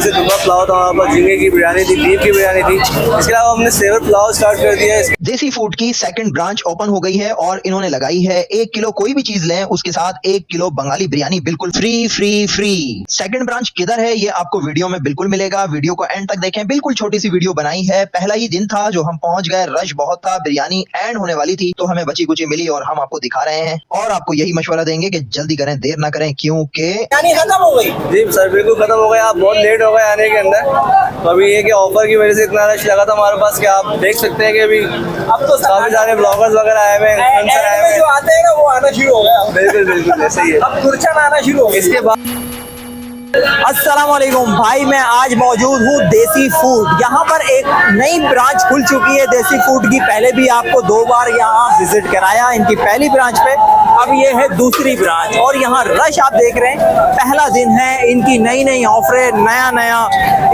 से दुम्बा पुलाव था, हमारे पास झींगे की बिरयानी थी, बीफ की बिरयानी थी। इसके अलावा हमने सेवर पुलाव स्टार्ट कर दिया है। देसी फूड की सेकंड ब्रांच ओपन हो गई है और इन्होंने लगाई है 1 किलो कोई भी चीज लें उसके साथ 1 किलो बंगाली बिरयानी बिल्कुल free free free. Second branch किधर है ये आपको वीडियो में बिल्कुल मिलेगा, वीडियो को एंड तक देखें। बिल्कुल छोटी सी वीडियो बनाई है, पहला ही दिन था जो हम पहुंच गए, रश बहुत था, बिरयानी एंड होने वाली थी तो हमें बची कुची मिली और हम आपको दिखा रहे हैं और आपको यही मशवरा देंगे कि जल्दी करें, देर ना करें, क्योंकि बिरयानी खत्म हो गई। जी सर, बिल्कुल खत्म हो गया, आप बहुत लेट हो गए आने के अंदर। तो अभी ये कि ऑफर की वजह से इतना रश लगा था हमारे पास कि आप देख सकते हैं कि अभी अब तो काफी सारे ब्लॉगर्स वगैरह आए हुए हैं, इन्फ्लुएंसर आए हुए हैं, जो आते हैं ना वो आना शुरू हो गया। बिल्कुल बिल्कुल ऐसे ही है, अब खुर्चन आना शुरू हो गया। इसके बाद अस्सलाम वालेकुम भाई, मैं आज मौजूद हूँ देसी फूड। यहाँ पर एक नई ब्रांच खुल चुकी है देसी फूड की। पहले भी आपको 2 बार यहाँ विजिट कराया इनकी पहली ब्रांच पे, अब ये है दूसरी ब्रांच और यहाँ रश आप देख रहे हैं। पहला दिन है, इनकी नई नई ऑफरें, नया नया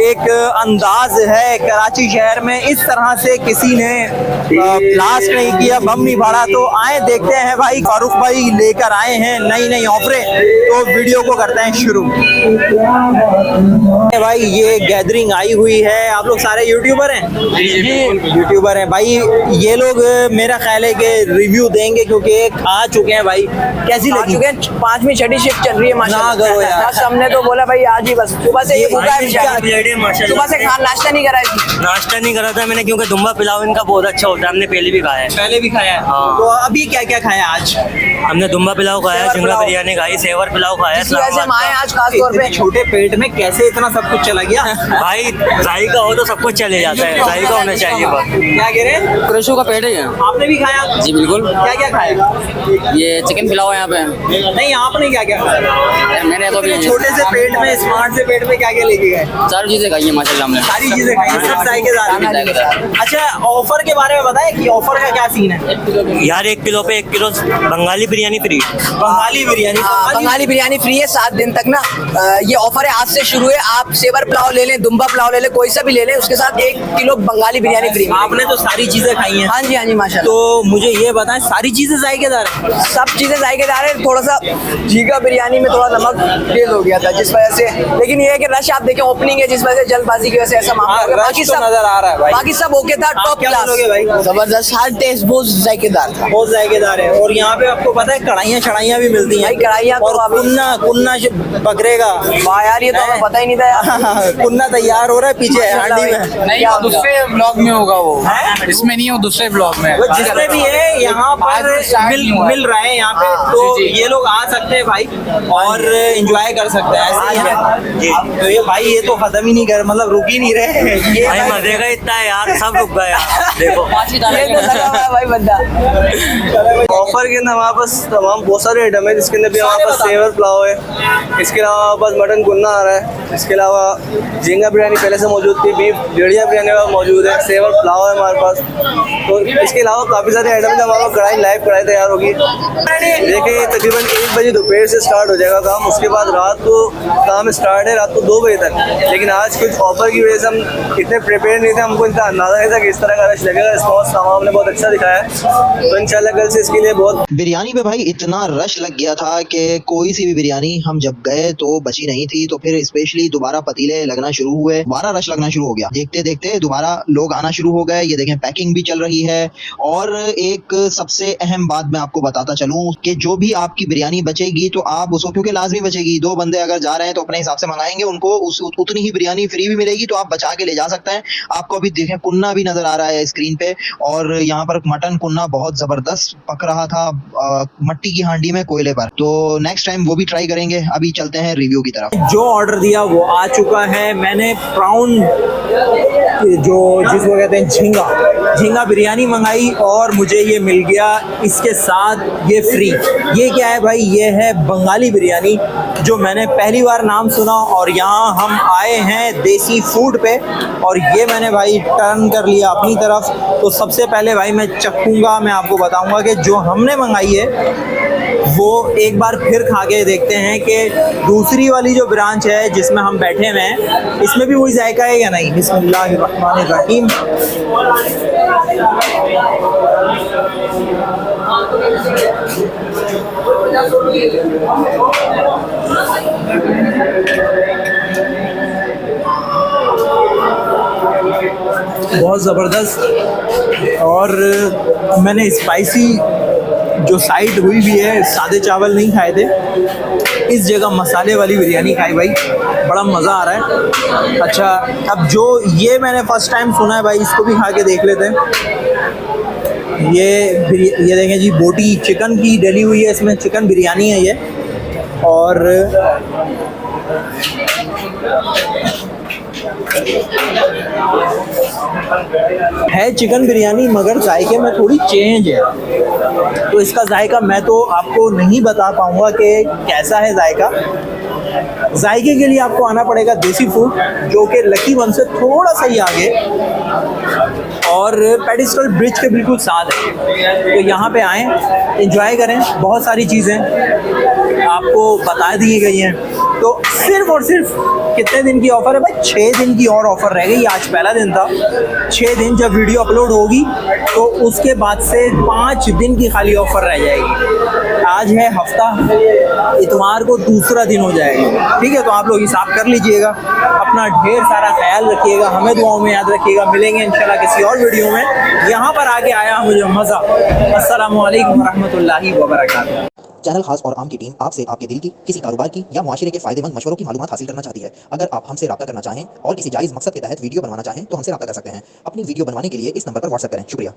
एक अंदाज है। कराची शहर में इस तरह से किसी ने ब्लास्ट नहीं किया, बम नहीं फाड़ा। तो आए देखते हैं भाई, फारूक भाई लेकर आए हैं नई नई ऑफरें, तो वीडियो को करते हैं शुरू। भाई ये गैदरिंग आई हुई है, आप लोग सारे यूट्यूबर हैं? जी यूट्यूबर हैं भाई। ये लोग मेरा ख्याल है कि रिव्यू देंगे क्योंकि एक आ चुके हैं भाई। कैसी लगी? 5वीं छठी शिफ्ट चल रही है माशाल्लाह। हमने तो बोला भाई आज ही बस सुबह से ये भूखा है, सुबह से नाश्ता नहीं करा है। नाश्ता नहीं करा था मैंने क्योंकि दुम्बा पुलाव इनका बहुत अच्छा होता है, हमने पहले भी खाया है। पहले भी खाया है? हाँ। तो अभी क्या क्या खाया आज? हमने दुम्बा पुलाव खाया, झींगा बिरयानी खाई, सेवर पुलाव खाया। आज खास तौर पे छोटे पेट में कैसे इतना सब कुछ चला गया? भाई जायका हो तो सब कुछ चले जाता है, जायका होना चाहिए बस। क्या कह रहे हैं? क्रशों का पेट है यहाँ। आपने भी खाया? जी बिल्कुल। क्या क्या खाया? ये चिकन पुलाव है यहाँ पे। नहीं, आपने क्या क्या खाया? मैंने तो भी छोटे से पेट में, स्मार्ट से पेट में क्या क्या लेके गए? सारी चीजें खाई है माशाल्लाह हमने। सारी चीजें खाई, सब जायकेदार। अच्छा, ऑफर के बारे में बताएं कि ऑफर का क्या सीन है? यार 1 किलो पे 1 kilo Bengali biryani free. Bengali biryani? Bengali biryani free है 7 दिन तक ना। ये ऑफर है, आज से शुरू है। आप सेवर पुलाव ले लें, दुम्बा पुलाव ले लें, कोई सा भी ले लें, उसके साथ 1 किलो बंगाली बिरयानी फ्री। आपने तो सारी चीजें खाई हैं? हाँ जी हाँ जी माशाल्लाह। तो मुझे ये बताएं, सारी चीजें जायकेदार हैं? सब चीजें जायकेदार है। थोड़ा सा झींगा बिरयानी में थोड़ा नमक तेज हो गया था जिस वजह से, लेकिन ये है कि रश आप देखें, ओपनिंग है जिस वजह से जल्दबाजी की वजह से ऐसा मामला हो गया। बाकी सब नजर आ रहा है भाई, बाकी सब ओके था, टॉप क्लास भाई, जबरदस्त, हर टेस्ट बहुत जायकेदार था, बहुत जायकेदार है। और यहाँ पे आपको पता है कढ़ाइयाँ शढ़ाइयाँ भी मिलती हैं? कढ़ाइयाँ और कुन्ना बकरे का। वाह यार, ये तो हमें पता ही नहीं था यार। कुन्ना तैयार हो रहा है पीछे हांडी में। नहीं, दूसरे ब्लॉग में होगा वो, इसमें नहीं हो, दूसरे ब्लॉग में। जिसमें भी है यहाँ पर मिल रहा है यहाँ पे, तो ये लोग आ सकते हैं भाई और एंजॉय कर सकते हैं। ऐसे ही है तो ये भाई, ये तो खत्म ही नहीं कर, मतलब रुक ही नहीं रहे। ये भाई मजे का इतना है यार, सब रुक गया देखो। ये तो लगा हुआ है भाई बंदा। ऑफर के अंदर हमारे पास तमाम बहुत सारे आइटम है, जिसके अंदर भी हमारे पास सेवर पुलाव है, इसके अलावा हमारे पास मटन कुन्ना आ रहा है, इसके अलावा झींगा बिरयानी पहले से मौजूद थी, बीफ भेड़िया बिरयानी मौजूद है, सेवर पुलाव है हमारे पास। तो इसके अलावा काफ़ी सारे आइटम है। हमारे पास लाइव कढ़ाई तैयार होगी। देखिए तकरीबन 1 बजे दोपहर से स्टार्ट हो जाएगा काम, उसके बाद रात को काम स्टार्ट है, रात को 2 बजे तक। लेकिन आज कुछ ऑफर की वजह से हम इतने प्रिपेयर नहीं थे, हमको इतना अंदाजा नहीं था कि इस तरह का रश लगेगा। रिस्पॉन्स सामान हमने बहुत अच्छा दिखाया है, तो इंशाल्लाह कल से इसके लिए बहुत। बिरयानी पे भाई इतना रश लग गया था कि कोई सी भी बिरयानी हम जब गए तो बची नहीं थी। तो फिर स्पेशली दोबारा पतीले लगना शुरू हुए, दोबारा रश लगना शुरू हो गया। देखते देखते दोबारा लोग आना शुरू हो गए। ये देखें, पैकिंग भी चल रही है। और एक सबसे अहम बात मैं आपको बताता चलूं कि जो भी आपकी बिरयानी बचेगी तो आप उसको, क्योंकि लाजमी बचेगी, 2 बंदे अगर जा रहे हैं तो अपने हिसाब से मंगाएंगे, उनको उतनी ही बिरयानी फ्री भी मिलेगी, तो आप बचा के ले जा सकते हैं। आपको अभी देखें कुन्ना भी नजर आ रहा है स्क्रीन पे, और यहाँ पर मटन कुन्ना बहुत जबरदस्त पक रहा था मट्टी की हांडी में, कोयले पर। तो नेक्स्ट टाइम वो भी ट्राई करेंगे। अभी चलते हैं रिव्यू की तरफ। जो ऑर्डर दिया वो आ चुका है। मैंने प्राउन, जो जिसको कहते हैं झींगा बिरयानी मंगाई और मुझे ये मिल गया इसके साथ ये फ्री। ये क्या है भाई? ये है बंगाली बिरयानी, जो मैंने पहली बार नाम सुना। और यहाँ हम आए हैं देसी फूड पे, और ये मैंने भाई टर्न कर लिया अपनी तरफ। तो सबसे पहले भाई मैं चखूँगा, मैं आपको बताऊँगा कि जो हमने मंगाई है वो एक बार फिर खा के देखते हैं कि दूसरी वाली जो ब्रांच है जिसमें हम बैठे हुए हैं, इसमें भी वही जायका है या नहीं। बिस्मिल्लाहिर्रहमानिर्रहीम। बहुत ज़बरदस्त। और मैंने स्पाइसी जो साइड हुई भी है, सादे चावल नहीं खाए थे, इस जगह मसाले वाली बिरयानी खाई भाई, बड़ा मज़ा आ रहा है। अच्छा, अब जो ये मैंने फ़र्स्ट टाइम सुना है भाई, इसको भी खा के देख लेते हैं। ये देखें जी, बोटी चिकन की डली हुई है, इसमें चिकन बिरयानी है ये। और है चिकन बिरयानी मगर जायके में थोड़ी चेंज है, तो इसका जायका मैं तो आपको नहीं बता पाऊँगा कि कैसा है जायका। जायके के लिए आपको आना पड़ेगा देसी फूड, जो कि लकी वन से थोड़ा सा ही आगे और पेडिस्टल ब्रिज के बिल्कुल साथ है। तो यहाँ पे आएँ, एंजॉय करें, बहुत सारी चीज़ें आपको बता दी गई हैं। तो सिर्फ और सिर्फ कितने दिन की ऑफ़र है भाई? 6 दिन की और ऑफ़र रह गई। आज पहला दिन था, 6 दिन जब वीडियो अपलोड होगी तो उसके बाद से 5 दिन की खाली ऑफ़र रह जाएगी। आज है हफ्ता, इतवार को दूसरा दिन हो जाएगा, ठीक है? तो आप लोग हिसाब कर लीजिएगा, अपना ढेर सारा ख्याल रखिएगा, हमें दुआओं में याद रखिएगा। मिलेंगे इंशाल्लाह किसी और वीडियो में। यहाँ पर आके आया मुझे मज़ा। अस्सलामु अलैकुम रहमतुल्लाहि व बरकातुहू। चैनल खास और आम की टीम आपसे आपके दिल की, किसी कारोबार की या मुआशरे के फायदेमंद मशवरों की मालूमात हासिल करना चाहती है। अगर आप हमसे रब्ता करना चाहें और किसी जायज़ मकसद के तहत वीडियो बनवाना चाहें तो हमसे रब्ता कर सकते हैं। अपनी वीडियो बनवाने के लिए इस नंबर पर व्हाट्सएप करें। शुक्रिया।